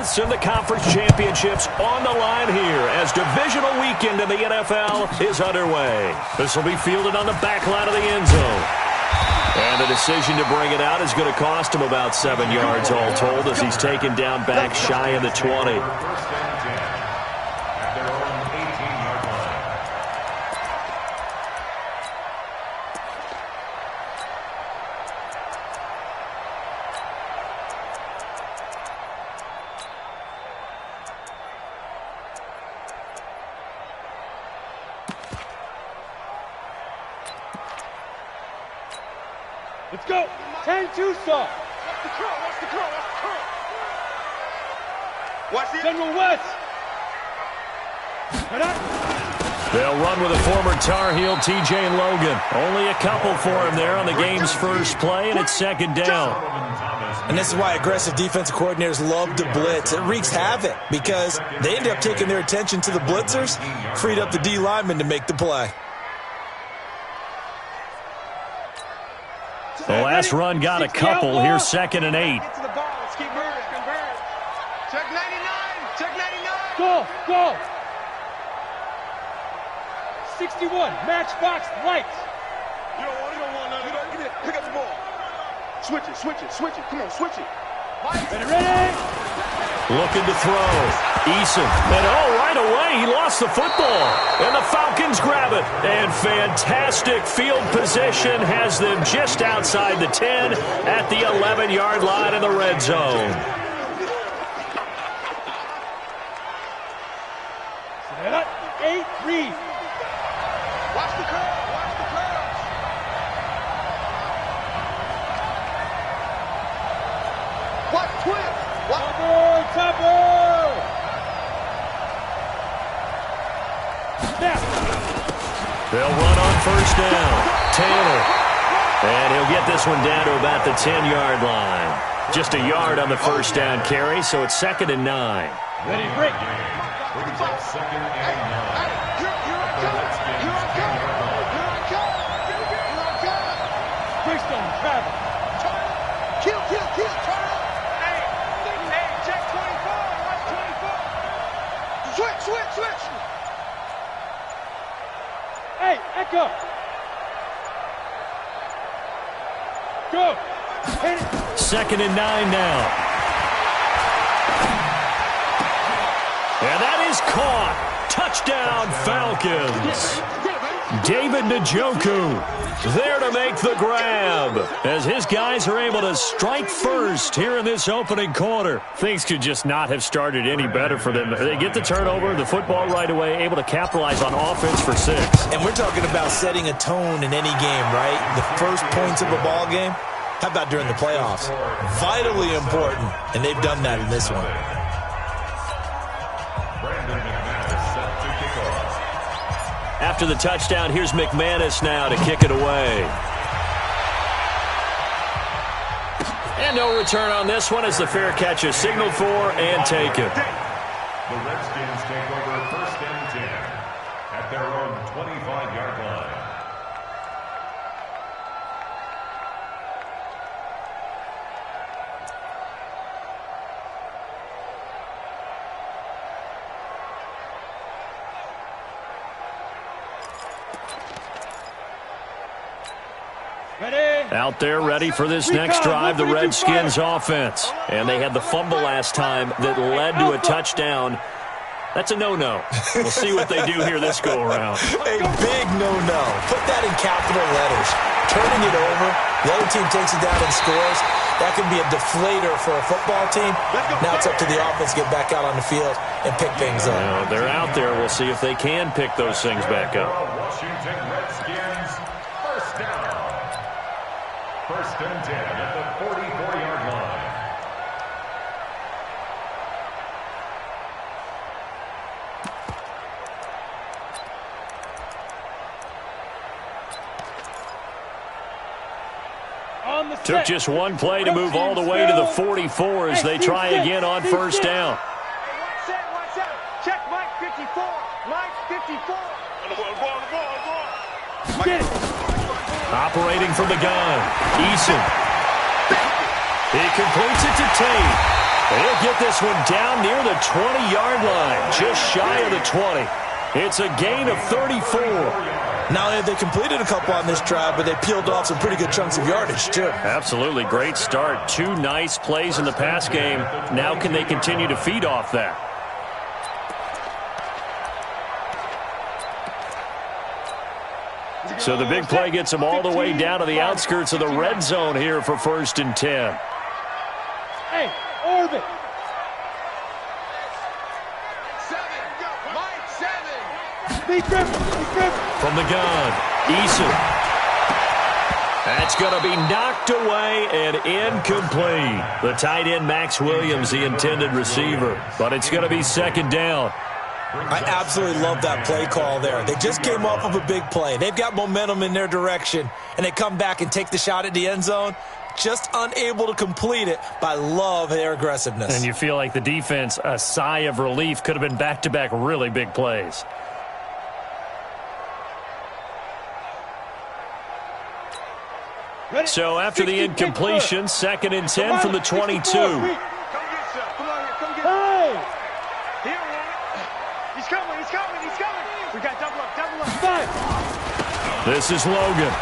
berths in the conference championships on the line here as divisional weekend in the NFL is underway. This will be fielded on the back line of the end zone. And the decision to bring it out is going to cost him about 7 yards all told as he's taken down back shy of the 20. Let's go. 10-2 stop. Watch the curl. Watch the curl. Watch the curl. Watch the General West. They'll run with a former Tar Heel, T.J. Logan. Only a couple for him there on the game's first play, and it's second down. And this is why aggressive defensive coordinators love to blitz. It wreaks havoc because they end up taking their attention to the blitzers, freed up the D lineman to make the play. The last run got a couple. Here's 2nd and 8. Get to the ball. Let's keep moving. Convert. Check 99. Check 99. Go. Go. 61. Matchbox lights. You don't want none. Get it. Pick up the ball. Switch it. Switch it. Switch it. Come on. Switch it. Ready. Looking to throw. Eason. And right away, he lost the football. And the Falcons grab it. And fantastic field position has them just outside the 10 at the 11-yard line in the red zone. Set up. 8-3. Watch the curl. Watch the curl. Watch twist. Topper. Snap. They'll run on first down. Taylor. And he'll get this one down to about the 10-yard line. Just a yard on the first down carry, so it's 2nd and 9. Ready, break. Brings up 2nd and 9. Freestone travel. Kill. Turn. Hey, check 24. Watch 24. Switch. Hey, Echo. Go. Hit it. 2nd and 9 now. And that is caught. Touchdown, Falcons. David Njoku there to make the grab as his guys are able to strike first here in this opening quarter. Things could just not have started any better for them. They get the turnover, the football right away, able to capitalize on offense for 6. And we're talking about setting a tone in any game, right? The first points of a ball game. How about during the playoffs? Vitally important, and they've done that in this one. After the touchdown, here's McManus now to kick it away. And no return on this one as the fair catch is signaled for and taken. The Redskins take over 1st and 10 at their own 25-yard line. Out there ready for this next drive, the Redskins offense. And they had the fumble last time that led to a touchdown. That's a no-no. We'll see what they do here this go-around. A big no-no. Put that in capital letters. Turning it over, the other team takes it down and scores. That can be a deflator for a football team. Now it's up to the offense to get back out on the field and pick things up. Well, they're out there. We'll see if they can pick those things back up. Washington Redskins, 1st down. 1st and 10 at the 44-yard line. Took just one play to move all the way to the 44 as they try again on first down. Watch that. Check Mike 54. Mike 54. Get it. Operating from the gun, Eason. He completes it to Tate. He'll get this one down near the 20-yard line, just shy of the 20. It's a gain of 34. Now, they completed a couple on this drive, but they peeled off some pretty good chunks of yardage, too. Absolutely. Great start. 2 nice plays in the pass game. Now can they continue to feed off that? So the big play gets them all the way down to the outskirts of the red zone here for 1st and 10. Hey, orbit. 7. Be Griffin. From the gun, Eason. That's going to be knocked away and incomplete. The tight end, Max Williams, the intended receiver. But it's going to be 2nd down. I absolutely love that play call there. They just came off of a big play. They've got momentum in their direction, and they come back and take the shot at the end zone. Just unable to complete it, but I love their aggressiveness. And you feel like the defense, a sigh of relief, could have been back-to-back really big plays. So after the incompletion, 2nd and 10 from the 22. Come get some. Come on here. Come get Hey! He don't want it. He's coming. We got double up. Five. This is Logan.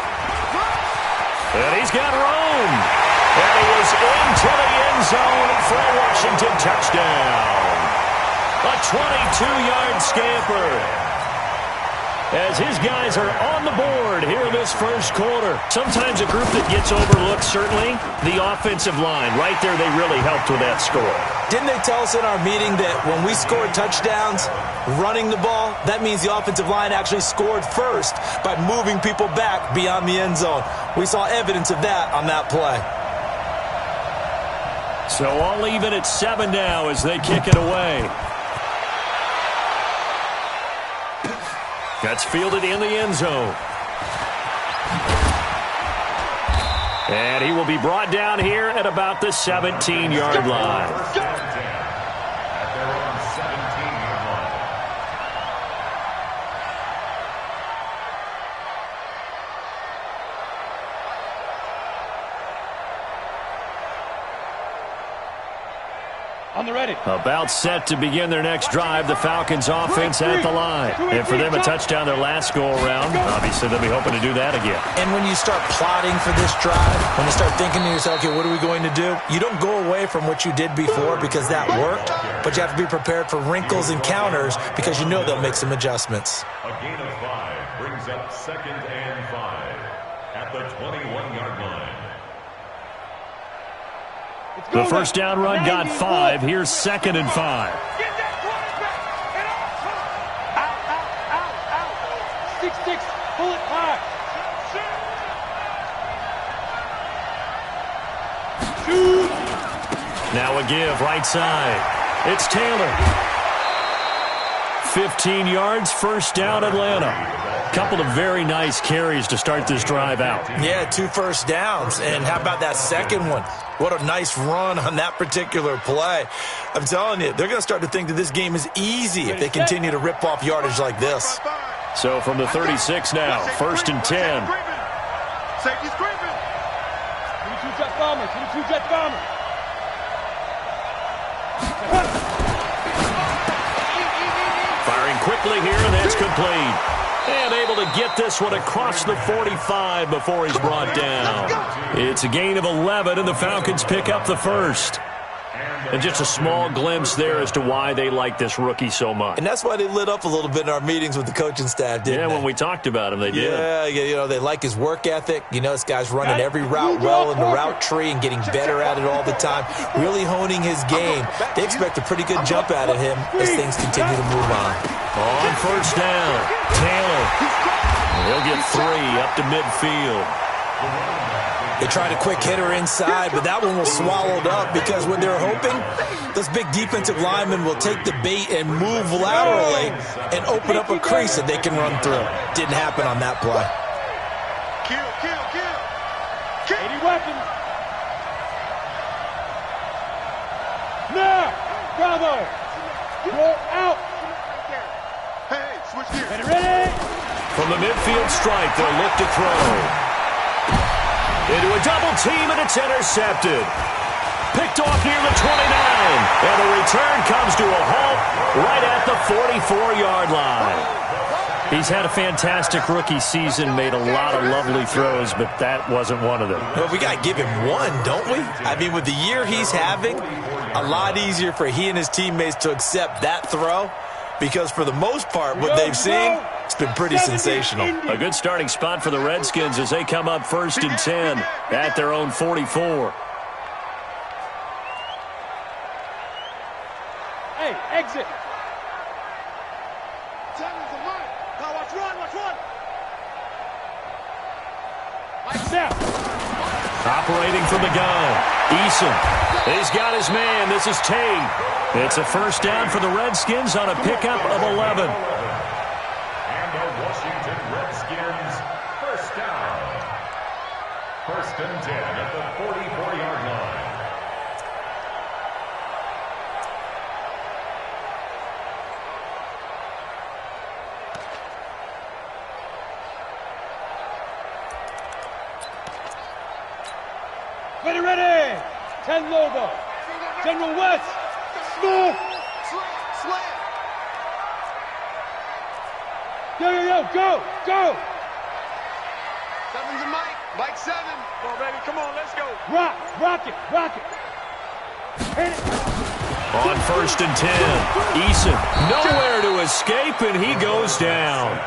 And he's got room. And he is into the end zone for a Washington touchdown. A 22-yard scamper. As his guys are on the board here in this first quarter. Sometimes a group that gets overlooked, certainly, the offensive line. Right there, they really helped with that score. Didn't they tell us in our meeting that when we scored touchdowns running the ball, that means the offensive line actually scored first by moving people back beyond the end zone? We saw evidence of that on that play. So all even at 7 now as they kick it away. That's fielded in the end zone. And he will be brought down here at about the 17-yard line. On the ready. About set to begin their next drive, the Falcons offense at the line. And for them, a touchdown their last go-around. Obviously, they'll be hoping to do that again. And when you start plotting for this drive, when you start thinking to yourself, okay, what are we going to do? You don't go away from what you did before because that worked, but you have to be prepared for wrinkles and counters because you know they'll make some adjustments. A gain of 5 brings up 2nd and 5 at the 21-yard line. The first down run got 5. Here's 2nd and 5. Get that quarterback. Out. 6-6. Pull it high. Shoot. Now a give, right side. It's Taylor. 15 yards, first down, Atlanta. Couple of very nice carries to start this drive out. Yeah, 2 first downs. And how about that second one? What a nice run on that particular play. I'm telling you, they're going to start to think that this game is easy if they continue to rip off yardage like this. So from the 36 now, 1st and 10. Safety's creeping. 22 jet bomber. 22 jet bomber. Firing quickly here, and that's complete. And able to get this one across the 45 before he's brought down. It's a gain of 11, and the Falcons pick up the first. And just a small glimpse there as to why they like this rookie so much. And that's why they lit up a little bit in our meetings with the coaching staff, didn't they? When we talked about him, they did. Yeah, you know, they like his work ethic. You know, this guy's running every route well in the route tree and getting better at it all the time, really honing his game. They expect a pretty good jump out of him as things continue to move on. On first down, Taylor. He'll get 3 up to midfield. They tried a quick hitter inside, but that one was swallowed up because when they're hoping, those big defensive linemen will take the bait and move laterally and open up a crease that they can run through. Didn't happen on that play. Kill. 80 weapons. Now, Bravo. Roll out. Hey, switch gears. Ready. From the midfield stripe, they'll look to throw. Into a double team, and it's intercepted. Picked off near the 29. And the return comes to a halt right at the 44-yard line. He's had a fantastic rookie season, made a lot of lovely throws, but that wasn't one of them. Well, we got to give him one, don't we? I mean, with the year he's having, a lot easier for he and his teammates to accept that throw because for the most part, what they've seen, it's been pretty sensational. A good starting spot for the Redskins as they come up 1st and 10 at their own 44. Hey, exit. Operating from the gun, Eason. He's got his man. This is Tate. It's a first down for the Redskins on a pickup of 11. And the Washington Redskins first down. 1st and 10 at the 44-yard line. Ready. 10 Lobo. General West. Smooth. Slam. Go. 7's a Mike. Mike 7. Come on, baby. Come on, let's go. Rock it. Hit it. On 1st and 10, Eason nowhere to escape, and he goes down.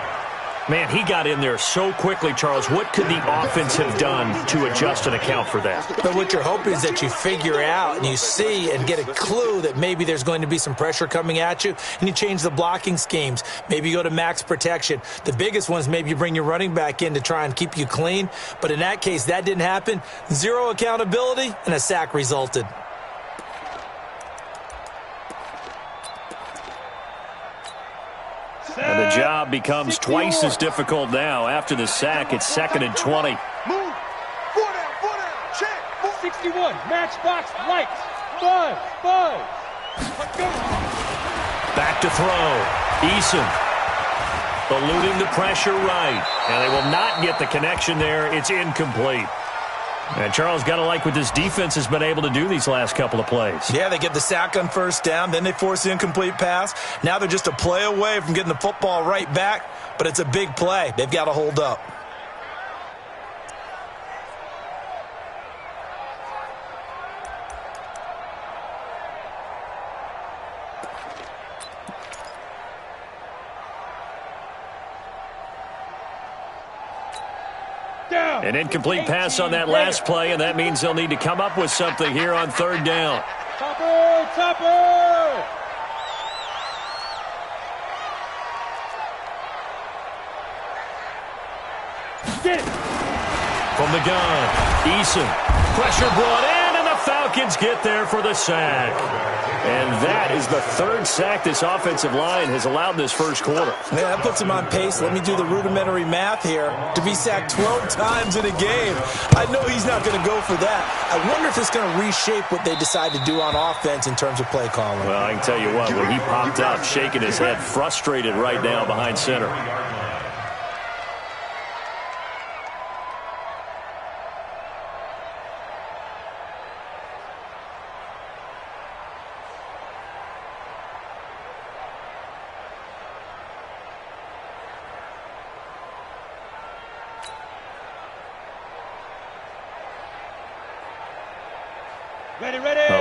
Man, he got in there so quickly, Charles. What could the offense have done to adjust and account for that? But what you're hoping is that you figure out and you see and get a clue that maybe there's going to be some pressure coming at you, and you change the blocking schemes. Maybe you go to max protection. The biggest one is maybe you bring your running back in to try and keep you clean. But in that case, that didn't happen. Zero accountability, and a sack resulted. And the job becomes twice as difficult now. After the sack, it's 2nd and 20. Move. 4 down. Check. 61. Matchbox lights. Buzz. Let's go. Back to throw. Eason eluding the pressure right. And they will not get the connection there. It's incomplete. And Charles, got to like what this defense has been able to do these last couple of plays. Yeah, they get the sack on 1st down, then they force the incomplete pass. Now they're just a play away from getting the football right back, but it's a big play. They've got to hold up. An incomplete pass on that last play, and that means they'll need to come up with something here on 3rd down. Topper! Get it! From the gun, Eason. Pressure brought in, and the Falcons get there for the sack. And that is the 3rd sack this offensive line has allowed in this 1st quarter. Yeah, that puts him on pace. Let me do the rudimentary math here. To be sacked 12 times in a game, I know he's not going to go for that. I wonder if it's going to reshape what they decide to do on offense in terms of play calling. Well, I can tell you what, when he popped up, shaking his head, frustrated right now behind center.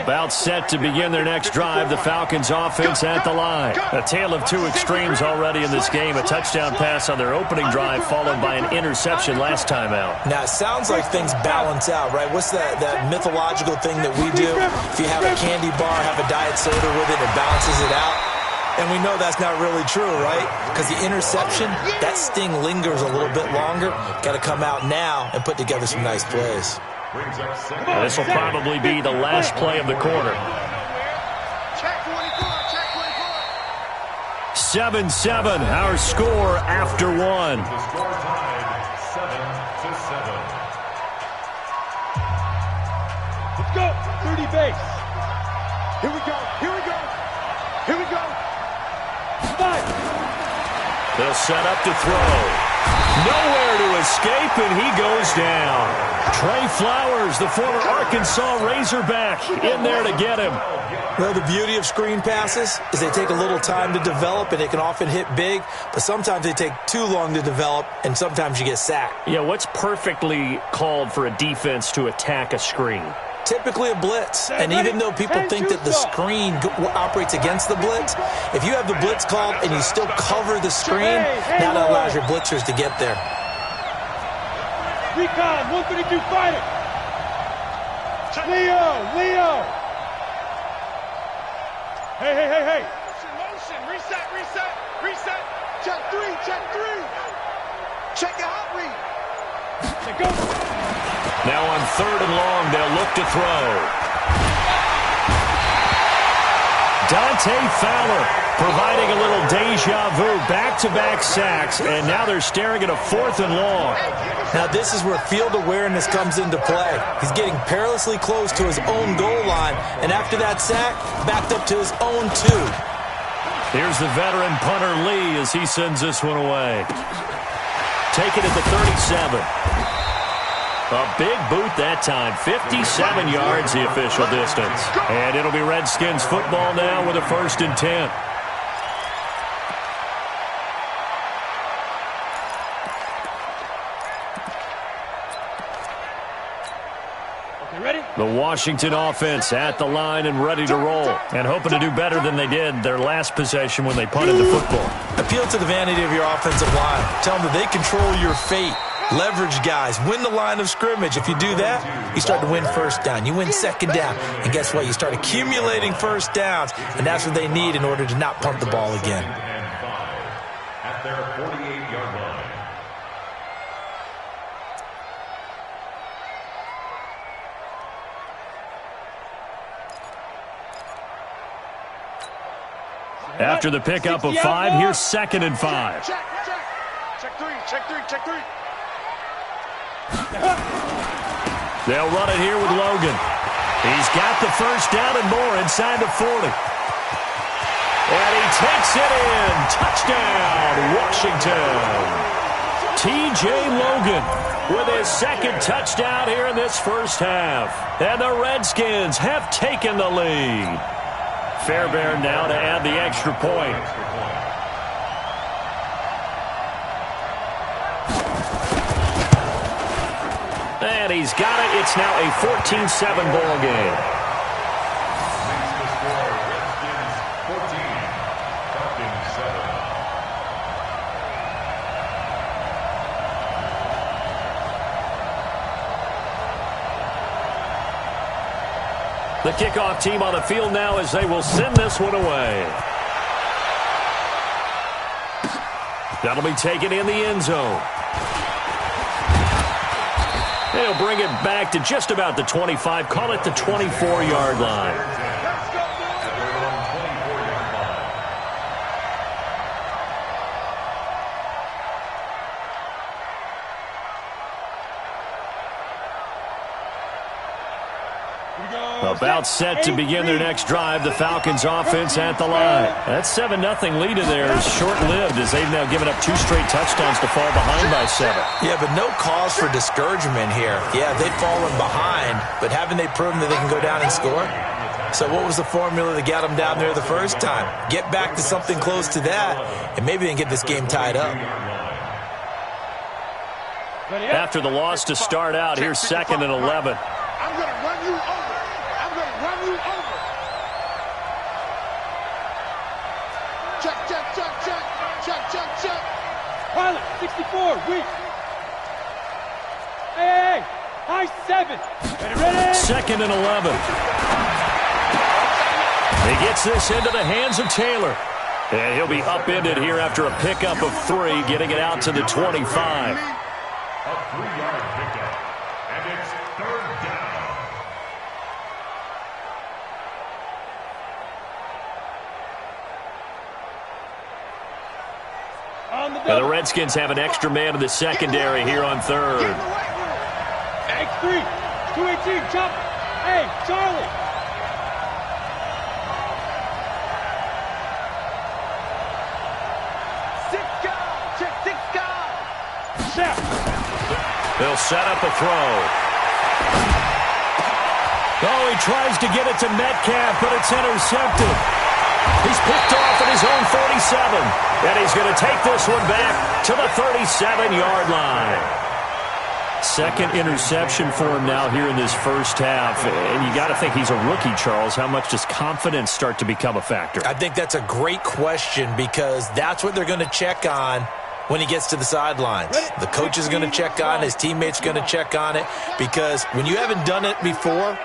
About set to begin their next drive, the Falcons offense at the line. A tale of two extremes already in this game. A touchdown pass on their opening drive followed by an interception last time out. Now, it sounds like things balance out, right? What's that mythological thing that we do? If you have a candy bar, have a diet soda with it, it balances it out. And we know that's not really true, right? Because the interception, that sting lingers a little bit longer. Got to come out now and put together some nice plays. This will probably be the last play of the quarter. 7-7, our score after one. The score tied 7-7. Let's go. 30 base. Here we go. 5. They'll set up to throw. Nowhere to escape, and he goes down. Trey Flowers, the former Arkansas Razorback, in there to get him. Well, the beauty of screen passes is they take a little time to develop, and they can often hit big, but sometimes they take too long to develop, and sometimes you get sacked. Yeah, what's perfectly called for a defense to attack a screen? Typically a blitz, and even though people think that the screen operates against the blitz, if you have the blitz called and you still cover the screen, now that allows your blitzers to get there. Recon, 132 fighter. Leo. Hey. Motion. Reset. Check three. Check your hot read. Let's go. Now on 3rd and long, they'll look to throw. Dante Fowler providing a little deja vu, back-to-back sacks, and now they're staring at a 4th and long. Now this is where field awareness comes into play. He's getting perilously close to his own goal line, and after that sack, backed up to his own 2. Here's the veteran punter Lee as he sends this one away. Taken at the 37. A big boot that time, 57 yards the official distance. And it'll be Redskins football now with a 1st and 10. Okay, ready? The Washington offense at the line and ready to roll, and hoping to do better than they did their last possession when they punted the football. Appeal to the vanity of your offensive line. Tell them that they control your fate. Leverage guys. Win the line of scrimmage. If you do that, you start to win 1st down. You win 2nd down. And guess what? You start accumulating 1st downs, and that's what they need in order to not punt the ball again. At their 48-yard line. After the pickup of 5, here's 2nd and 5. Check three. They'll run it here with Logan. He's got the 1st down and more inside the 40. And he takes it in. Touchdown, Washington. T.J. Logan with his 2nd touchdown here in this 1st half. And the Redskins have taken the lead. Fairbairn now to add the extra point. And he's got it. It's now a 14-7 ball game. Redskins 14, Falcons 7. The kickoff team on the field now as they will send this one away. That'll be taken in the end zone. They'll bring it back to just about the 25. Call it the 24-yard line. About set to begin their next drive, the Falcons offense at the line. That 7-0 lead in there is short-lived as they've now given up 2 straight touchdowns to fall behind by 7. Yeah, but no cause for discouragement here. Yeah, they've fallen behind, but haven't they proven that they can go down and score? So what was the formula that got them down there the 1st time? Get back to something close to that, and maybe they can get this game tied up. After the loss to start out, here's 2nd and 11. I'm going to run you over. Check. Pilot, 64, weak. Hey, high 7. Ready? 2nd and 11. He gets this into the hands of Taylor. And he'll be upended here after a pickup of 3, getting it out to the 25. A 3-yard pickup, and it's 3rd down. And the Redskins have an extra man in the secondary here on 3rd. X3, 218, jump. Hey, Charlie. They'll set up a throw. Oh, he tries to get it to Metcalf, but it's intercepted. He's picked off at his own 47. And he's going to take this one back to the 37-yard line. Second interception for him now here in this first half. And you got to think he's a rookie, Charles. How much does confidence start to become a factor? I think that's a great question because that's what they're going to check on when he gets to the sidelines. The coach is going to check on it. His teammates are going to check on it because when you haven't done it before,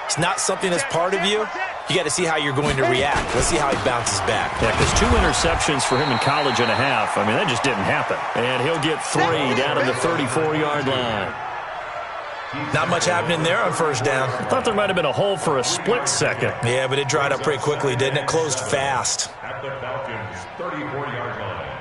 it's not something that's part of you. You got to see how you're going to react. Let's see how he bounces back. Yeah, because 2 interceptions for him in college and a half. I mean, that just didn't happen. And he'll get 3 down at the 34-yard line. Not much happening there on first down. I thought there might have been a hole for a split second. Yeah, but it dried up pretty quickly, didn't it? Closed fast. At the Falcons' 34-yard line.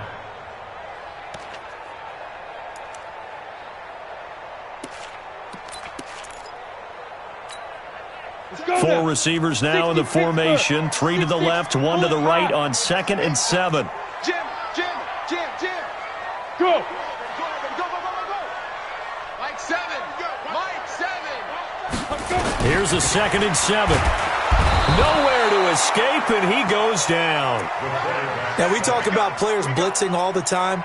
Four receivers now in the formation. 3 to the left, 1 to the right on 2nd and 7. Jim. Go. Mike 7. Here's a 2nd and 7. Nowhere to escape, and he goes down. Now, we talk about players blitzing all the time.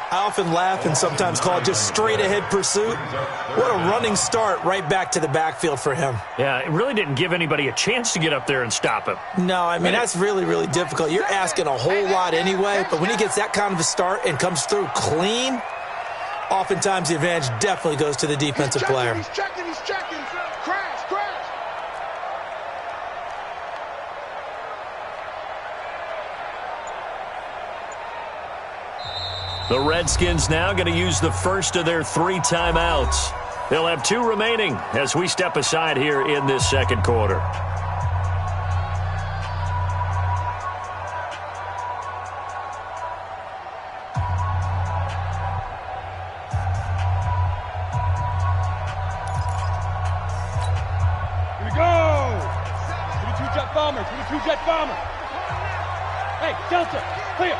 I often laugh and sometimes call it just straight-ahead pursuit. What a running start right back to the backfield for him. Yeah, it really didn't give anybody a chance to get up there and stop him. No, I mean, that's really, really difficult. You're asking a whole lot anyway, but when he gets that kind of a start and comes through clean, oftentimes the advantage definitely goes to the defensive player. He's checking. Crash. The Redskins now going to use the first of their 3 timeouts. They'll have 2 remaining as we step aside here in this second quarter. Here we go. 22 jet bomber. Hey, Delta, clear.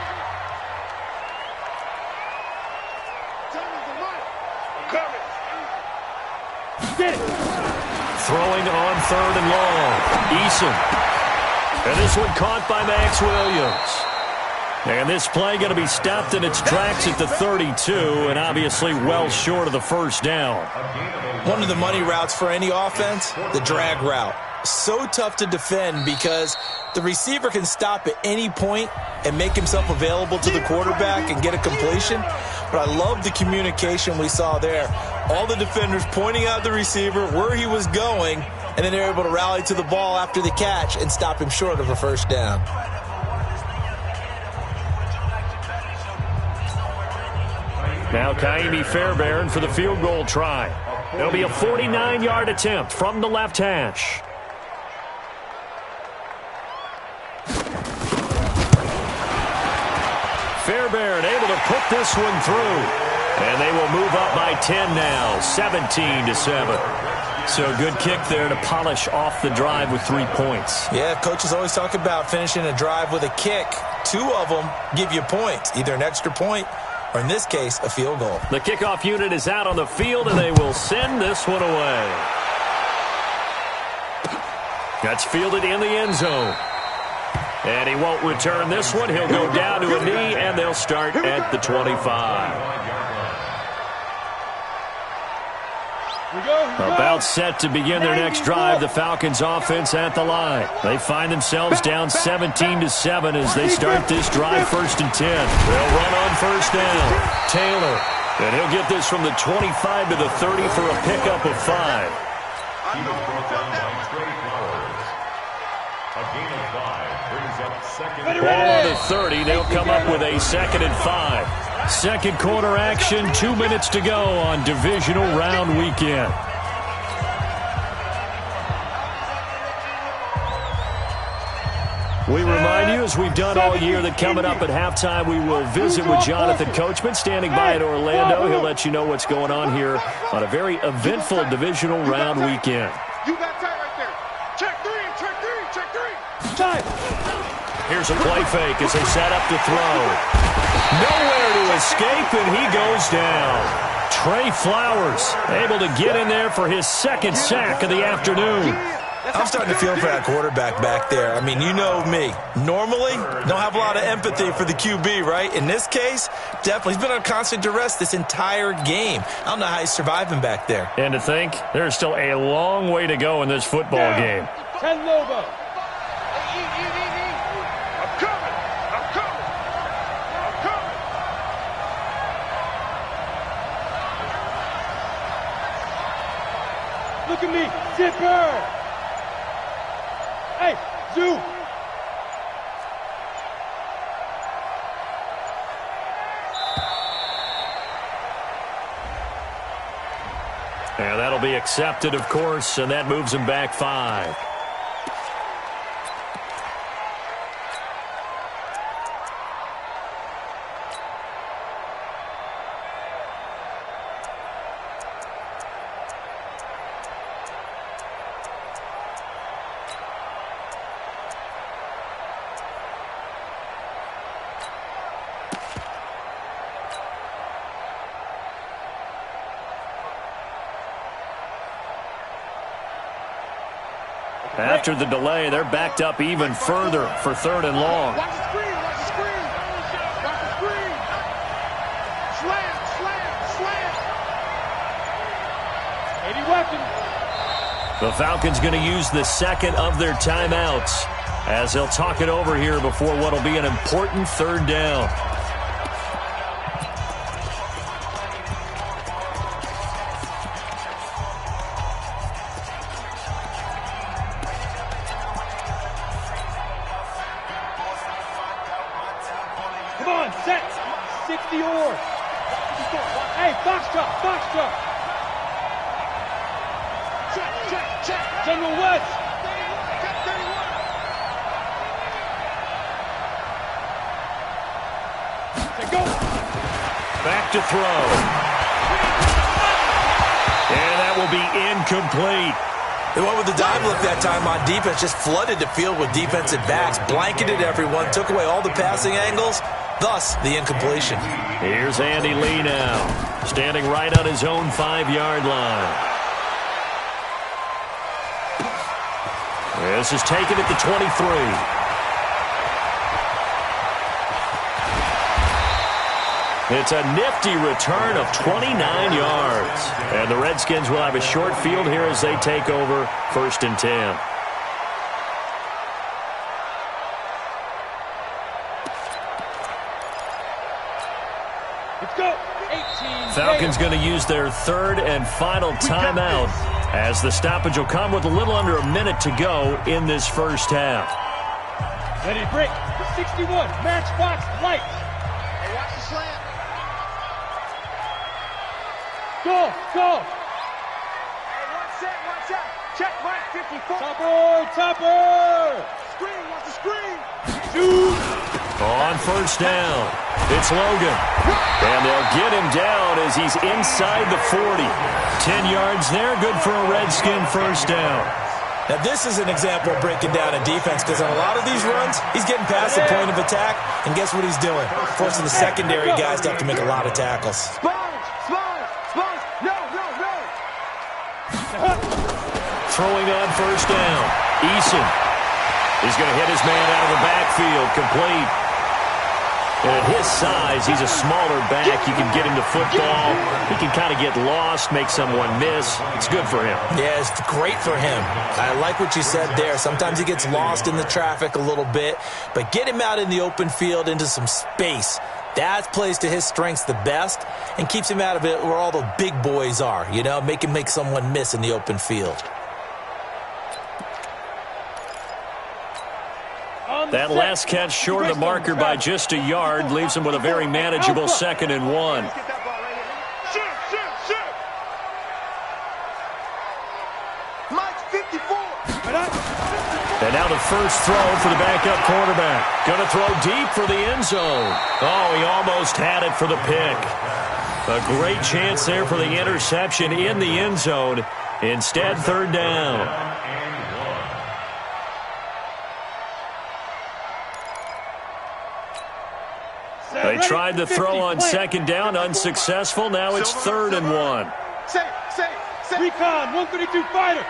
Get it. Throwing on 3rd and long. Eason. And this one caught by Max Williams. And this play going to be stopped in its tracks at the 32, and obviously well short of the first down. One of the money routes for any offense, the drag route. So tough to defend because the receiver can stop at any point and make himself available to the quarterback and get a completion. But I love the communication we saw there. All the defenders pointing out the receiver, where he was going, and then they're able to rally to the ball after the catch and stop him short of a first down. Now Kaimi Fairbairn for the field goal try. It'll be a 49-yard attempt from the left hash. Fairbairn able to put this one through. And they will move up by 10 now, 17-7. So a good kick there to polish off the drive with 3 points. Yeah, coaches always talk about finishing a drive with a kick. 2 of them give you points, either an extra point or, in this case, a field goal. The kickoff unit is out on the field, and they will send this one away. That's fielded in the end zone. And he won't return this one. He'll go down to a knee, and they'll start at the 25. About set to begin their next drive, the Falcons offense at the line. They find themselves down 17-7 as they start this drive 1st and 10. They'll run on first down. Taylor. And he'll get this from the 25 to the 30 for a pickup of 5. Ball on the 30. They'll come up with a 2nd and 5. Second quarter action, 2 minutes to go on divisional round weekend. We remind you, as we've done all year, that coming up at halftime, we will visit with Jonathan Coachman standing by at Orlando. He'll let you know what's going on here on a very eventful divisional round weekend. You got tight right there. Check 3. Time. Here's a play fake as they set up to throw. Nowhere to escape, and he goes down. Trey Flowers able to get in there for his second sack of the afternoon. I'm starting to feel for that quarterback back there. I mean, you know me. Normally, don't have a lot of empathy for the QB, right? In this case, definitely. He's been on constant duress this entire game. I don't know how he's surviving back there. And to think, there's still a long way to go in this football game. 10 Lobo. I'm coming. I'm coming. I'm coming. Look at me. Zipper. Hey, Zoo. And that'll be accepted, of course, and that moves him back 5. After the delay, they're backed up even further for 3rd and long. Watch the screen. Watch the screen. Watch the screen. Slam, slam, slam. 80 weapons. The Falcons going to use the second of their timeouts as they'll talk it over here before what will be an important 3rd down. Come on, set. 60 oars. Hey, Foxtrot, Foxtrot. Check, check, check. General West. Check 31. Say go. Back to throw. And that will be incomplete. They went with the dive look that time on defense, just flooded the field with defensive backs, blanketed everyone, took away all the passing angles, thus the incompletion. Here's Andy Lee now, standing right on his own 5-yard line. This is taken at the 23. It's a nifty return of 29 yards. And the Redskins will have a short field here as they take over 1st and 10. Let's go. 18. Falcons going to use their 3rd and final timeout as the stoppage will come with a little under a minute to go in this first half. Ready to break. 61. Matchbox light. Hey, watch the slant. Go, go. Hey, one set, one set. Check Mike 54. Topper, topper. Screen, watch the screen. Shoot. On 1st down, it's Logan. And they'll get him down as he's inside the 40. 10 yards there, good for a Redskin 1st down. Now, this is an example of breaking down a defense because on a lot of these runs, he's getting past the point of attack, and guess what he's doing? Forcing the secondary guys to have to make a lot of tackles. Sponge, sponge, sponge. No, no, no. Throwing on 1st down, Eason. He's going to hit his man out of the backfield, complete. And at his size, he's a smaller back. You can get him the football. He can kind of get lost, make someone miss. It's good for him. Yeah, it's great for him. I like what you said there. Sometimes he gets lost in the traffic a little bit, but get him out in the open field into some space. That plays to his strengths the best and keeps him out of it where all the big boys are, you know, make him make someone miss in the open field. That last catch short of the marker by just a yard leaves him with a very manageable 2nd and 1. Shoot, shoot, shoot. Mike 54. And now the first throw for the backup quarterback. Going to throw deep for the end zone. Oh, he almost had it for the pick. A great chance there for the interception in the end zone. Instead, 3rd down. They tried the throw on second down, unsuccessful. Now it's 3rd and 1. Recon, 132 fighter.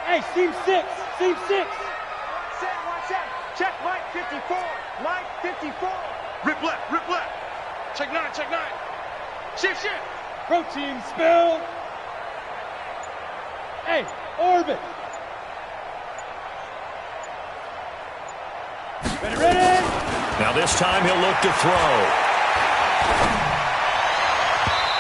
Hey, seam 6. Seam 6. Check Mike 54. Mike 54. Rip left. Check 9. Shift. Pro team spell. Hey, orbit. Ready. Now this time he'll look to throw.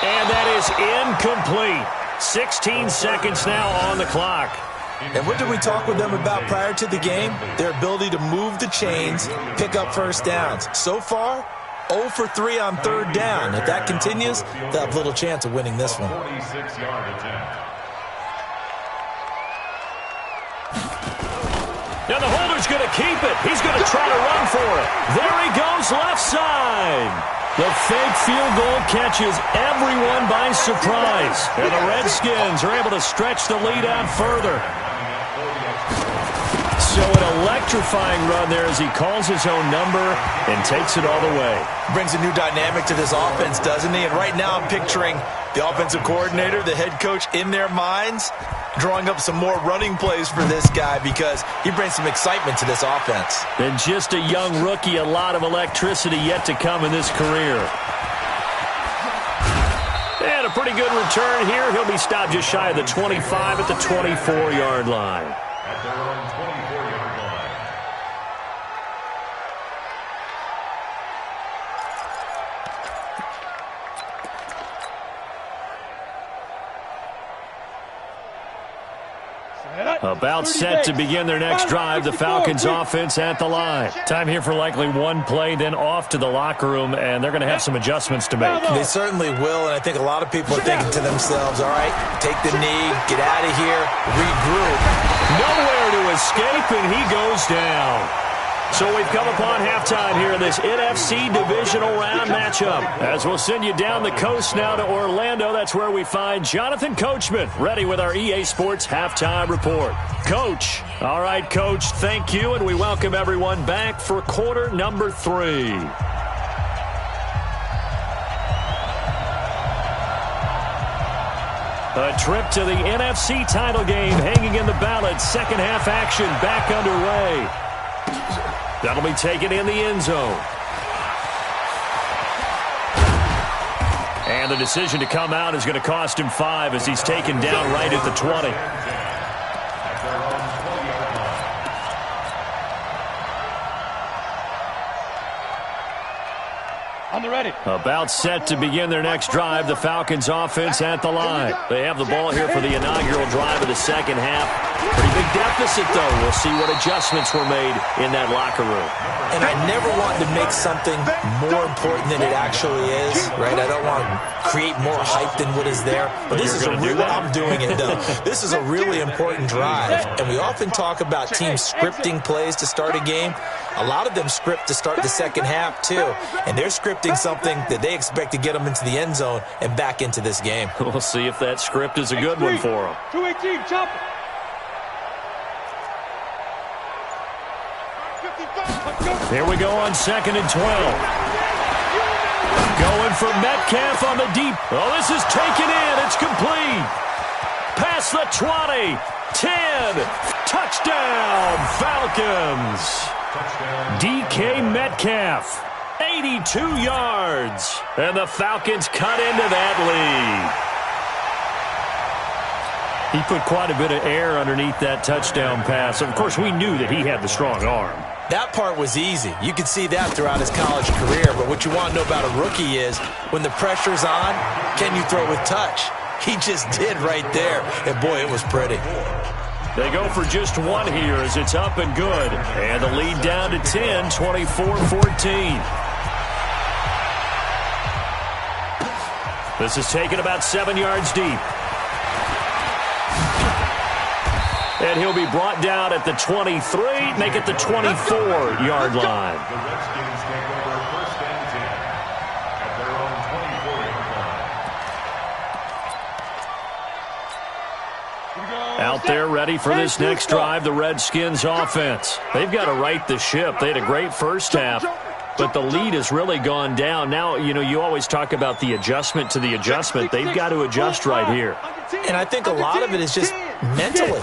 And that is incomplete. 16 seconds now on the clock. And what did we talk with them about prior to the game? Their ability to move the chains, pick up first downs. So far, 0 for 3 on 3rd down. If that continues, they'll have little chance of winning this one. 46-yard attempt. Now the holder's going to keep it. He's going to try to run for it. There he goes, left side. The fake field goal catches everyone by surprise. And the Redskins are able to stretch the lead out further. So an electrifying run there as he calls his own number and takes it all the way. Brings a new dynamic to this offense, doesn't he? And right now I'm picturing the offensive coordinator, the head coach in their minds, drawing up some more running plays for this guy because he brings some excitement to this offense. And just a young rookie, a lot of electricity yet to come in this career. And a pretty good return here. He'll be stopped just shy of the 25 at the 24-yard line. At their own 24-yard line. About set to begin their next drive, the Falcons offense at the line. Time here for likely one play, then off to the locker room, and they're going to have some adjustments to make. They certainly will, and I think a lot of people are thinking to themselves, all right, take the knee, get out of here, regroup. Nowhere to escape, and he goes down. So we've come upon halftime here in this NFC Divisional Round matchup. As we'll send you down the coast now to Orlando, that's where we find Jonathan Coachman, ready with our EA Sports Halftime Report. Coach. All right, Coach, thank you, and we welcome everyone back for quarter number 3. A trip to the NFC title game hanging in the balance. Second half action back underway. That'll be taken in the end zone. And the decision to come out is going to cost him 5 as he's taken down right at the 20. On the ready. About set to begin their next drive, the Falcons offense at the line. They have the ball here for the inaugural drive of the second half. Pretty big deficit, though. We'll see what adjustments were made in that locker room. And I never want to make something more important than it actually is, right? I don't want to create more hype than what is there. But this is I'm doing it, though. This is a really important drive. And we often talk about teams scripting plays to start a game. A lot of them script to start the second half, too. And they're scripting something that they expect to get them into the end zone and back into this game. We'll see if that script is a good one for them. 218, chop it. Here we go on 2nd and 12. Going for Metcalf on the deep. Oh, this is taken in. It's complete. Past the 20. 10. Touchdown, Falcons. DK Metcalf. 82 yards. And the Falcons cut into that lead. He put quite a bit of air underneath that touchdown pass. Of course, we knew that he had the strong arm. That part was easy. You could see that throughout his college career. But what you want to know about a rookie is when the pressure's on, can you throw with touch? He just did right there. And, boy, it was pretty. They go for just one here as it's up and good. And the lead down to 10, 24-14. This is taken about 7 yards deep. And he'll be brought down at the 23, make it the 24-yard line. The Redskins take over 1st and 10 at their own 24-yard line. Out there ready for this next drive, the Redskins offense. They've got to right the ship. They had a great first half. but the lead has really gone down. Now, you always talk about the adjustment to the adjustment. They've got to adjust right here. And I think a lot of it is just mentally.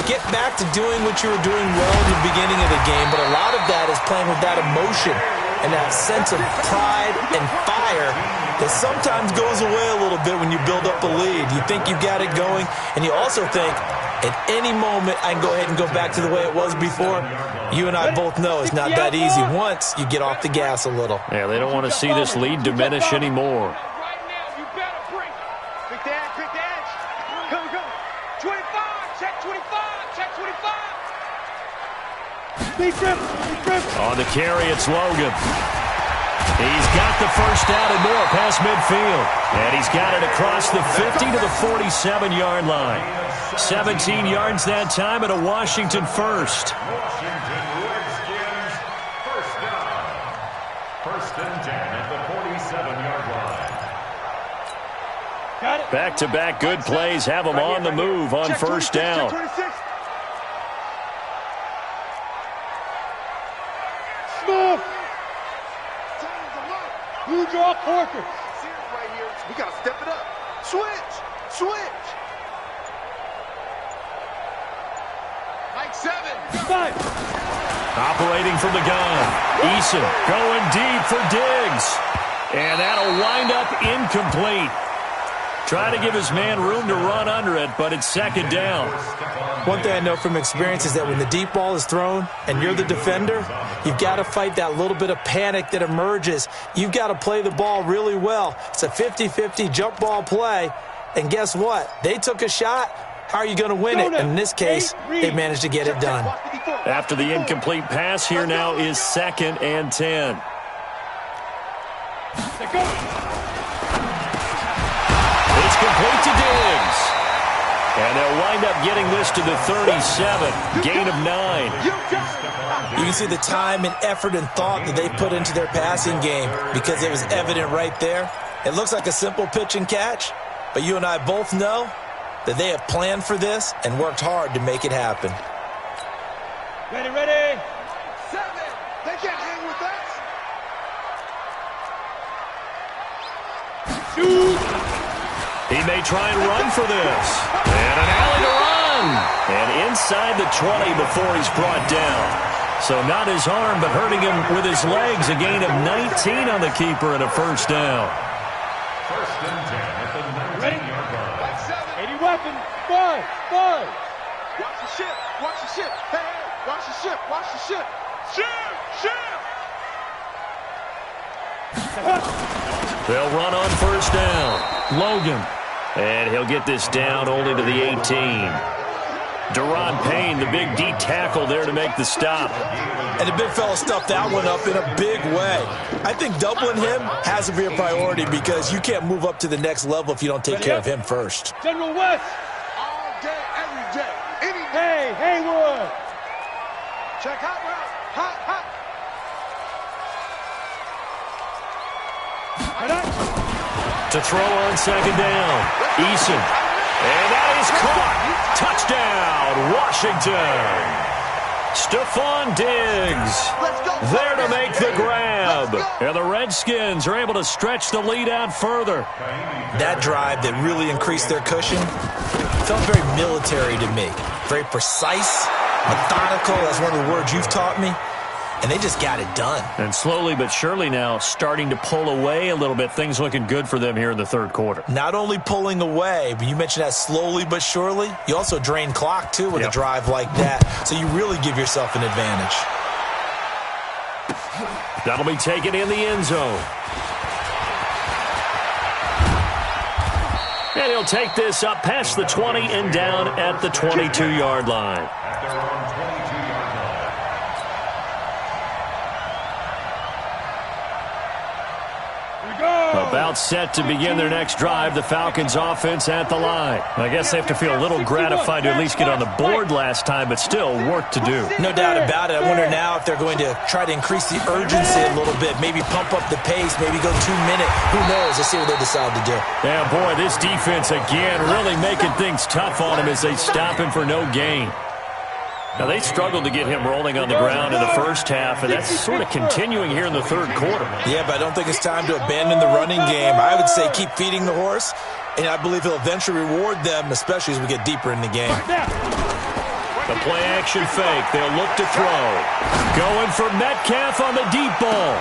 Get back to doing what you were doing well in the beginning of the game, but a lot of that is playing with that emotion and that sense of pride and fire that sometimes goes away a little bit when you build up a lead. You think you've got it going, and you also think, at any moment, I can go ahead and go back to the way it was before. You and I both know it's not that easy once you get off the gas a little. Yeah, they don't want to see this lead diminish anymore. Right now, you better bring it. Quick dash. Go. 25, check 25, check 25. Big trip. On the carry, it's Logan. He's got the first down and more past midfield. And he's got it across the 50 to the 47-yard line. 17 yards that time and a Washington first. Washington Redskins, first down. First and 10 at the 47-yard line. Got it. Back-to-back good plays have them on the move on first down. Smooth. You draw Corker. Right here. We got to step it up. Switch. Mike 7. Five. Operating from the gun. Eason going deep for Diggs. And that'll wind up incomplete. Trying to give his man room to run under it, but it's second down. One thing I know from experience is that when the deep ball is thrown and you're the defender, you've got to fight that little bit of panic that emerges. You've got to play the ball really well. It's a 50-50 jump ball play, and guess what? They took a shot. How are you going to win it? And in this case, they managed to get it done. After the incomplete pass, here now is second and 10. It's complete to Diggs. And they'll wind up getting this to the 37. Gain of 9. You can see the time and effort and thought that they put into their passing game because it was evident right there. It looks like a simple pitch and catch, but you and I both know that they have planned for this and worked hard to make it happen. Ready. 7. They can't hang with us. Shoot. He may try and run for this. And an alley to run. And inside the 20 before he's brought down. So not his arm, but hurting him with his legs. A gain of 19 on the keeper and a first down. First and 10 at the 19-yard line. Mike 7. 80 weapon. Five. Watch the ship. Hey, watch the ship. They'll run on first down. Logan. And he'll get this down only to the 18. Deron Payne, the big D tackle there to make the stop. And the big fella stuffed that one up in a big way. I think doubling him has to be a priority because you can't move up to the next level if you don't take care of him first. General West. All day, every day. Any day. Hey, Haywood. Check hot route. Hot. To throw on second down. Eason. And that is caught. Touchdown, Washington. Stephon Diggs there to make the grab. And the Redskins are able to stretch the lead out further. That drive that really increased their cushion felt very military to me. Very precise, methodical. That's one of the words you've taught me. And they just got it done. And slowly but surely now starting to pull away a little bit. Things looking good for them here in the third quarter. Not only pulling away, but you mentioned that slowly but surely. You also drain clock, too, with a drive like that. So you really give yourself an advantage. That'll be taken in the end zone. And he'll take this up past the 20 and down at the 22-yard line. At their own 22-yard line. About set to begin their next drive, the Falcons offense at the line. I guess they have to feel a little gratified to at least get on the board last time, but still work to do. No doubt about it. I wonder now if they're going to try to increase the urgency a little bit, maybe pump up the pace, maybe go 2 minutes. Who knows? Let's see what they decide to do. Yeah, boy, this defense again really making things tough on them as they stop him for no gain. Now, they struggled to get him rolling on the ground in the first half, and that's sort of continuing here in the third quarter. Yeah, but I don't think it's time to abandon the running game. I would say keep feeding the horse, and I believe he'll eventually reward them, especially as we get deeper in the game. The play-action fake. They'll look to throw. Going for Metcalf on the deep ball.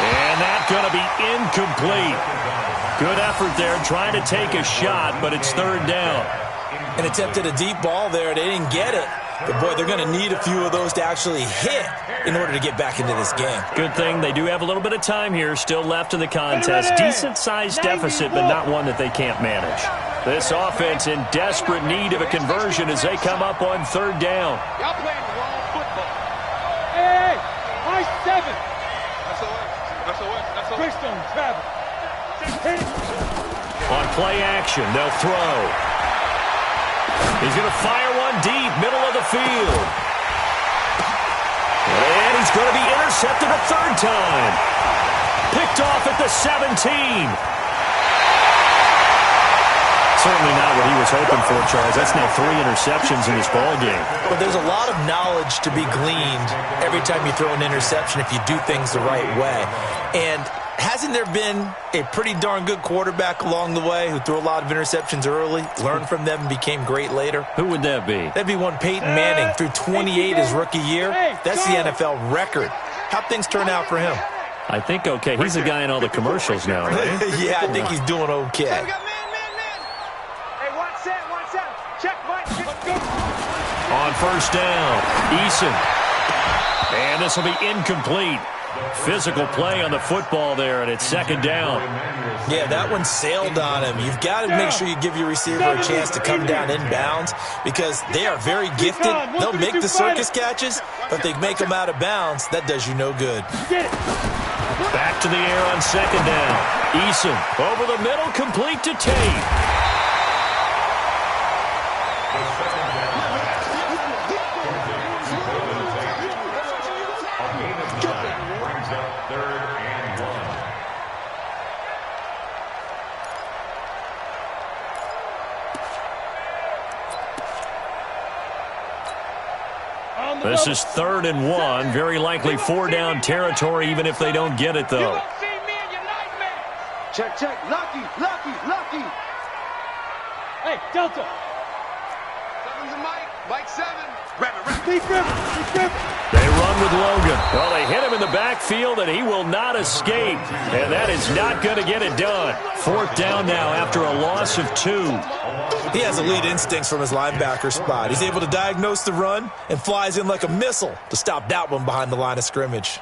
And that's going to be incomplete. Good effort there trying to take a shot, but it's third down. And attempted a deep ball there. They didn't get it. But, boy, they're going to need a few of those to actually hit in order to get back into this game. Good thing they do have a little bit of time here still left in the contest. Decent-sized deficit, but not one that they can't manage. This offense in desperate need of a conversion as they come up on third down. Y'all playing the wrong football. Hey, my 7. SOS. Greystone, travel. On play action, they'll throw. He's going to fire one deep, middle of the field. And he's going to be intercepted a third time. Picked off at the 17. Certainly not what he was hoping for, Charles. That's now 3 interceptions in this ball game. But there's a lot of knowledge to be gleaned every time you throw an interception if you do things the right way. And hasn't there been a pretty darn good quarterback along the way who threw a lot of interceptions early, learned from them, and became great later? Who would that be? That'd be one Peyton Manning. Threw 28 his rookie year. That's the NFL record. How'd things turn out for him? I think okay. He's the guy in all the commercials now, right? Yeah, I think he's doing okay. On first down, Eason. And this will be incomplete. Physical play on the football there, and it's second down. Yeah, that one sailed on him. You've got to make sure you give your receiver a chance to come down inbounds because they are very gifted. They'll make the circus catches, but if they make them out of bounds, that does you no good. Back to the air on second down. Eason over the middle, complete to Tate. This is 3rd and 1. Very likely 4-down territory, even if they don't get it, though. Check. Lucky. Hey, Delta. 7's a Mike 7. Deep river. They run with Logan. Well, they hit him in the backfield, and he will not escape. And that is not going to get it done. 4th down now after a loss of 2. He has elite instincts from his linebacker spot. He's able to diagnose the run and flies in like a missile to stop that one behind the line of scrimmage.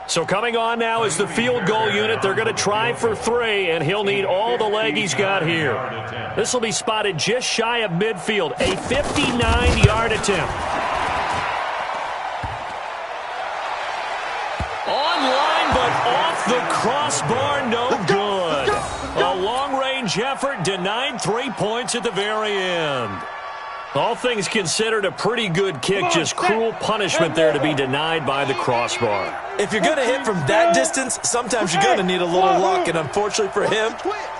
So coming on now is the field goal unit. They're going to try for 3, and he'll need all the leg he's got here. This will be spotted just shy of midfield, a 59-yard attempt. Online, but off the crossbar, no good. A long-range effort denied 3 points at the very end. All things considered, a pretty good kick, just cruel punishment there to be denied by the crossbar. If you're going to hit from that distance, sometimes you're going to need a little luck, and unfortunately for him,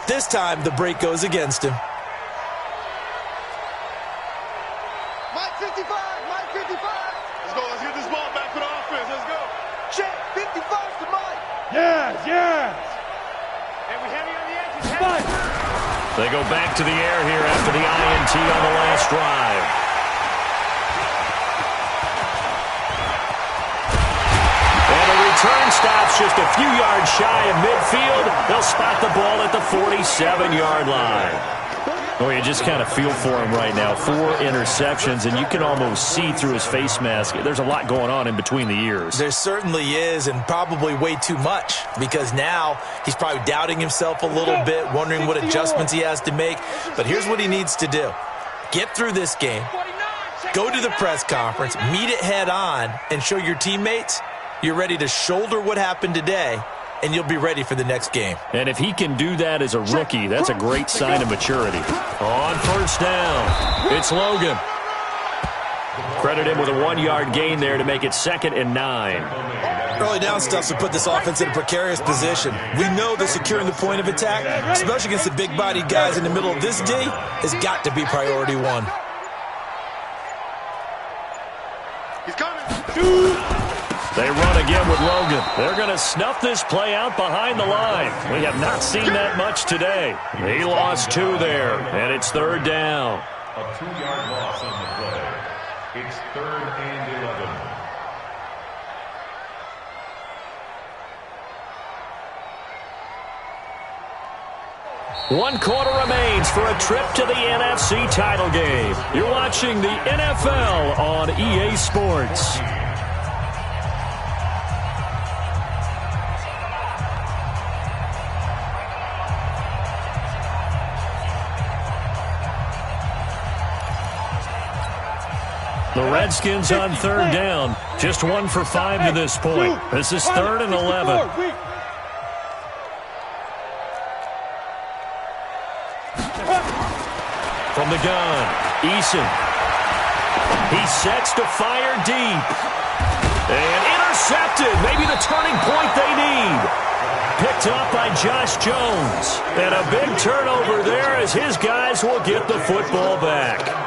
this time the break goes against him. Mike 55. Let's get this ball back for the offense. Let's go. Check, 55 to Mike. Yes. And we heavy on the edges. They go back to the air here after the INT on the last drive. And the return stops just a few yards shy of midfield. They'll spot the ball at the 47-yard line. Oh, you just kind of feel for him right now. 4 interceptions, and you can almost see through his face mask. There's a lot going on in between the ears. There certainly is, and probably way too much, because now he's probably doubting himself a little bit, wondering what adjustments he has to make. But here's what he needs to do. Get through this game, go to the press conference, meet it head on, and show your teammates you're ready to shoulder what happened today, and you'll be ready for the next game. And if he can do that as a rookie, that's a great sign of maturity. On first down, it's Logan. Credit him with a 1-yard gain there to make it 2nd and 9. Early down stuff to put this offense in a precarious position. We know that securing the point of attack, especially against the big-bodied guys in the middle of this D, has got to be priority 1. They run again with Logan. They're going to snuff this play out behind the line. We have not seen that much today. He lost 2 there, and it's 3rd down. A 2-yard loss on the play. It's 3rd and 11. One quarter remains for a trip to the NFC title game. You're watching the NFL on EA Sports. The Redskins on 3rd down. Just 1 for 5 to this point. This is 3rd and 11. From the gun, Eason. He sets to fire deep. And intercepted. Maybe the turning point they need. Picked up by Josh Jones. And a big turnover there as his guys will get the football back.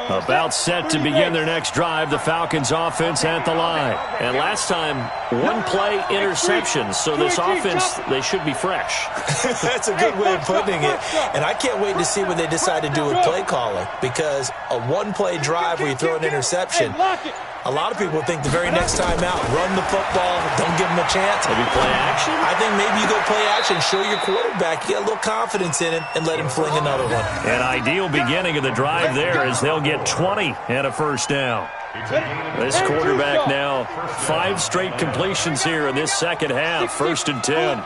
About set to begin their next drive, the Falcons offense at the line. And last time, 1-play interception, so this offense, they should be fresh. That's a good way of putting it. And I can't wait to see what they decide to do with play calling, because a 1-play drive where you throw an interception, a lot of people think the very next time out, run the football, don't give them a chance. Maybe play action? I think maybe you go play action, show your quarterback, get a little confidence in it, and let him fling another one. An ideal beginning of the drive there as they'll get 20 and a 1st down. This quarterback now, 5 straight completions here in this second half, 1st and 10.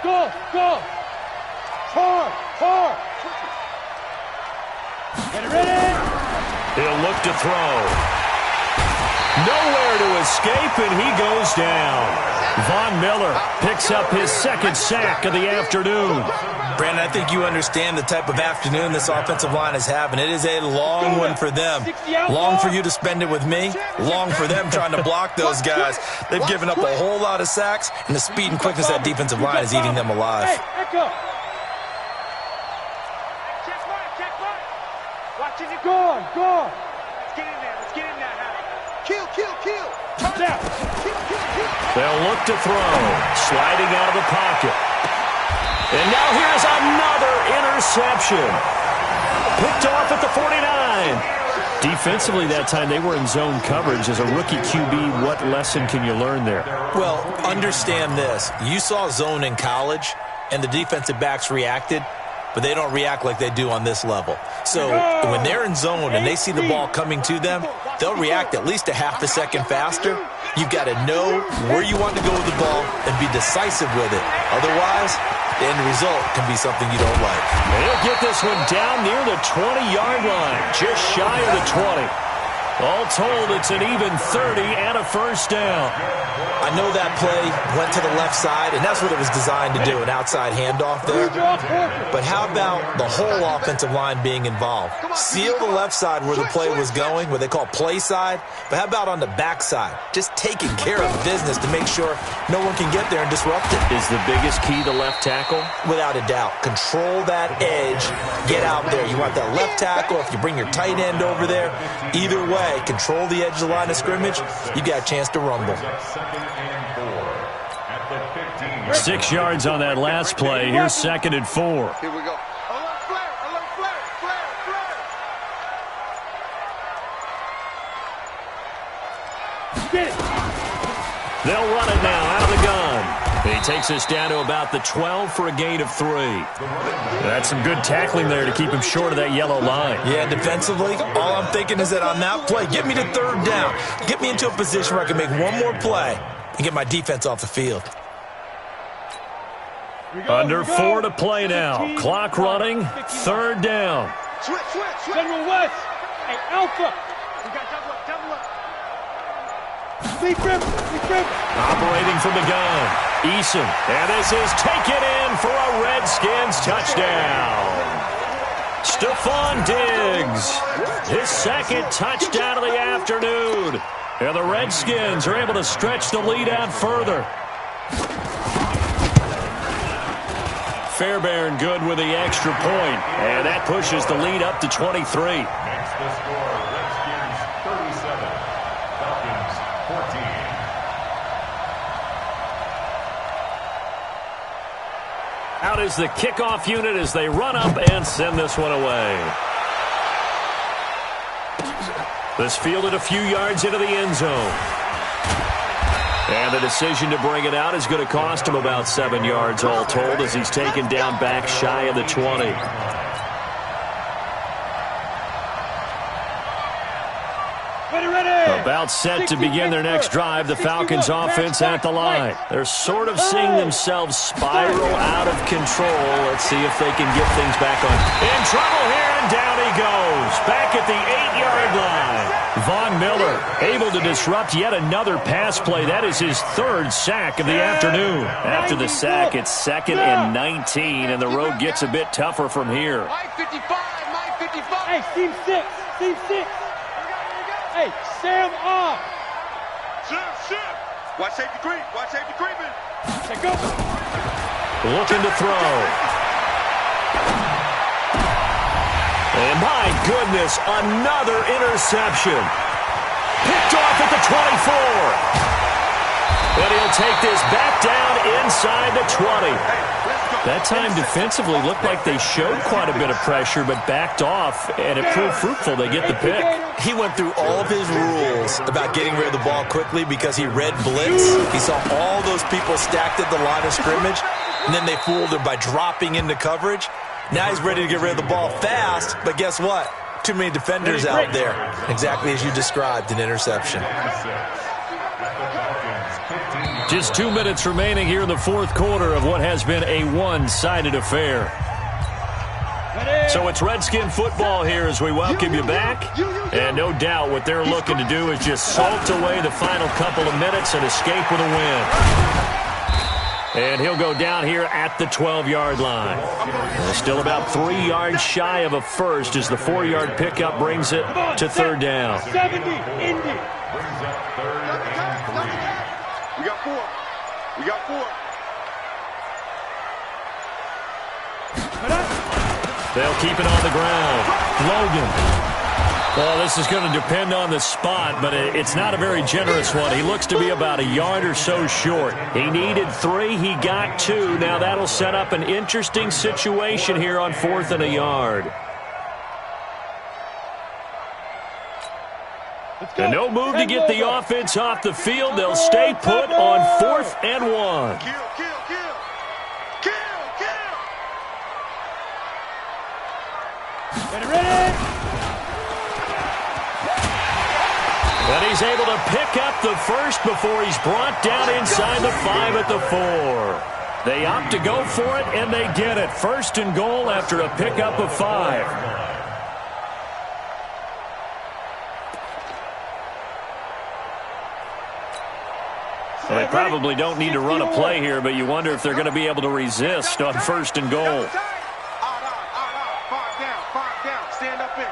Go! Hard! Get ready! He'll look to throw. Nowhere to escape, and he goes down. Von Miller picks up his 2nd sack of the afternoon. Brandon, I think you understand the type of afternoon this offensive line is having. It is a long one for them. Long for you to spend it with me. Long for them trying to block those guys. They've given up a whole lot of sacks, and the speed and quickness of that defensive line is eating them alive. Go on. Let's get in there. Kill. Touchdown. They'll look to throw. Sliding out of the pocket. And now here's another interception. Picked off at the 49. Defensively that time, they were in zone coverage. As a rookie QB, what lesson can you learn there? Well, understand this. You saw zone in college, and the defensive backs reacted, but they don't react like they do on this level. So when they're in zone and they see the ball coming to them, they'll react at least a half a second faster. You've got to know where you want to go with the ball and be decisive with it. Otherwise, the end result can be something you don't like. And he'll get this one down near the 20-yard line, just shy of the 20. All told, it's an even 30 and a 1st down. I know that play went to the left side, and that's what it was designed to do, an outside handoff there. But how about the whole offensive line being involved? Seal the left side where the play was going, what they call play side. But how about on the back side? Just taking care of business to make sure no one can get there and disrupt it. Is the biggest key the left tackle? Without a doubt. Control that edge. Get out there. You want that left tackle. If you bring your tight end over there, either way, control the edge of the line of scrimmage, you got a chance to rumble. 6 yards on that last play. Here's 2nd and 4. Here we go. Alert flare. Get it. They'll run it now out of the gun. He takes us down to about the 12 for a gain of 3. That's some good tackling there to keep him short of that yellow line. Yeah, defensively, all I'm thinking is that on that play, get me to 3rd down. Get me into a position where I can make one more play and get my defense off the field. Under 4 to play now. Clock running. 3rd down. Switch. General West. Hey, Alpha. We got double up. Sleep him. Operating from the gun. Eason. And this is taken in for a Redskins touchdown. Stephon Diggs, his second touchdown of the afternoon. And the Redskins are able to stretch the lead out further. Fairbairn good with the extra point, and that pushes the lead up to 23. Makes the score Redskins 37, Falcons 14. Out is the kickoff unit as they run up and send this one away. This fielded a few yards into the end zone. And the decision to bring it out is going to cost him about 7 yards all told as he's taken down back shy of the 20. About set to begin their next drive, the Falcons offense at the line. They're sort of seeing themselves spiral out of control. Let's see if they can get things back on. In trouble here, and down he goes. Back at the 8-yard line. Von Miller able to disrupt yet another pass play. That is his third sack of the afternoon. After the sack, it's 2nd and 19, and the road gets a bit tougher from here. Mike 55, Mike 55. Hey, team 6, team 6. Hey, Sam off. Shift. Watch safety creeping. Hey, go. Looking to throw. And my goodness, another interception. Picked off at the 24. But he'll take this back down inside the 20. That time defensively looked like they showed quite a bit of pressure, but backed off, and it proved fruitful. They get the pick. He went through all of his rules about getting rid of the ball quickly because he read blitz. He saw all those people stacked at the line of scrimmage, and then they fooled him by dropping into coverage. Now he's ready to get rid of the ball fast, but guess what? Too many defenders out there. Exactly as you described, an interception. Just 2 minutes remaining here in the fourth quarter of what has been a one-sided affair. So it's Redskin football here as we welcome you back. And no doubt what they're looking to do is just salt away the final couple of minutes and escape with a win. And he'll go down here at the 12-yard line. Still about 3 yards shy of a first as the 4-yard pickup brings it to third down. 70, Indy. Brings up 3rd and 3. We got four. They'll keep it on the ground. Logan. Well, this is going to depend on the spot, but it's not a very generous one. He looks to be about a yard or so short. He needed 3. He got 2. Now that'll set up an interesting situation here on 4th and a yard. And no move to get the offense off the field. They'll stay put on 4th and 1. Kill. Ready. And he's able to pick up the first before he's brought down inside the 5 at the 4. They opt to go for it, and they get it. 1st and goal after a pickup of 5. They probably don't need to run a play here, but you wonder if they're going to be able to resist on 1st and goal. Out. 5 down. Stand up in.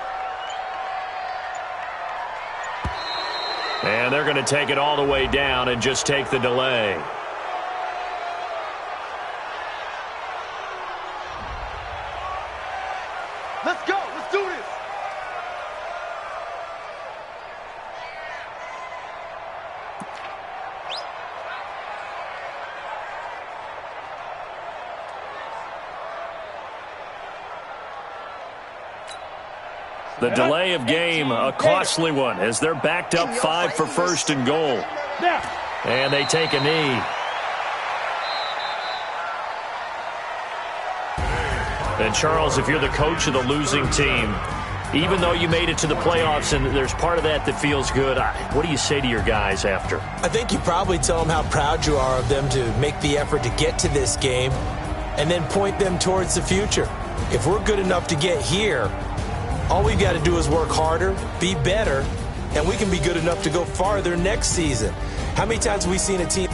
And they're going to take it all the way down and just take the delay. Let's go. Let's do this. The delay of game, a costly one, as they're backed up 5 for 1st and goal. And they take a knee. And Charles, if you're the coach of the losing team, even though you made it to the playoffs and there's part of that feels good, what do you say to your guys after? I think you probably tell them how proud you are of them to make the effort to get to this game and then point them towards the future. If we're good enough to get here, all we've got to do is work harder, be better, and we can be good enough to go farther next season. How many times have we seen a team